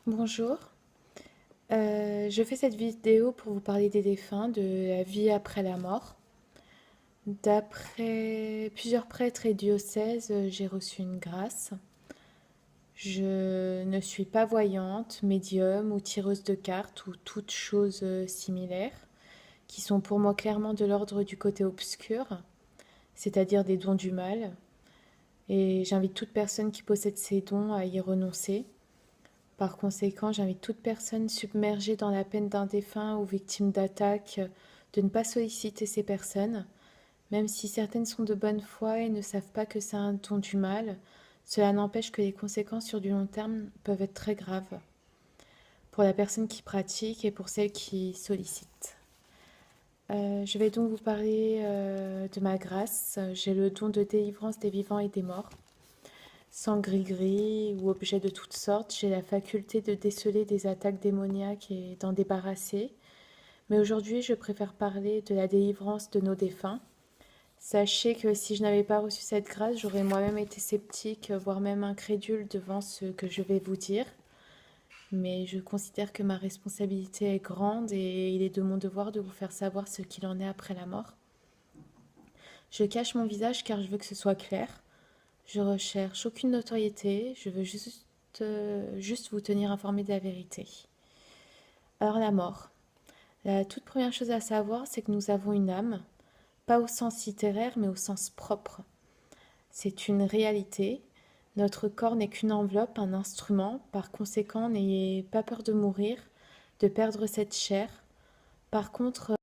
Bonjour, je fais cette vidéo pour vous parler des défunts, de la vie après la mort. D'après plusieurs prêtres et diocèses, j'ai reçu une grâce. Je ne suis pas voyante, médium ou tireuse de cartes ou toutes choses similaires, qui sont pour moi clairement de l'ordre du côté obscur, c'est-à-dire des dons du mal. Et j'invite toute personne qui possède ces dons à y renoncer. Par conséquent, j'invite toute personne submergée dans la peine d'un défunt ou victime d'attaque de ne pas solliciter ces personnes, même si certaines sont de bonne foi et ne savent pas que c'est un don du mal. Cela n'empêche que les conséquences sur du long terme peuvent être très graves pour la personne qui pratique et pour celle qui sollicite. Je vais donc vous parler de ma grâce. J'ai le don de délivrance des vivants et des morts. Sans gris-gris ou objets de toutes sortes, j'ai la faculté de déceler des attaques démoniaques et d'en débarrasser. Mais aujourd'hui, je préfère parler de la délivrance de nos défunts. Sachez que si je n'avais pas reçu cette grâce, j'aurais moi-même été sceptique, voire même incrédule devant ce que je vais vous dire. Mais je considère que ma responsabilité est grande et il est de mon devoir de vous faire savoir ce qu'il en est après la mort. Je cache mon visage car je veux que ce soit clair. Je recherche aucune notoriété, je veux juste vous tenir informé de la vérité. Alors la mort. La toute première chose à savoir, c'est que nous avons une âme, pas au sens littéraire, mais au sens propre. C'est une réalité. Notre corps n'est qu'une enveloppe, un instrument. Par conséquent, n'ayez pas peur de mourir, de perdre cette chair. Par contre,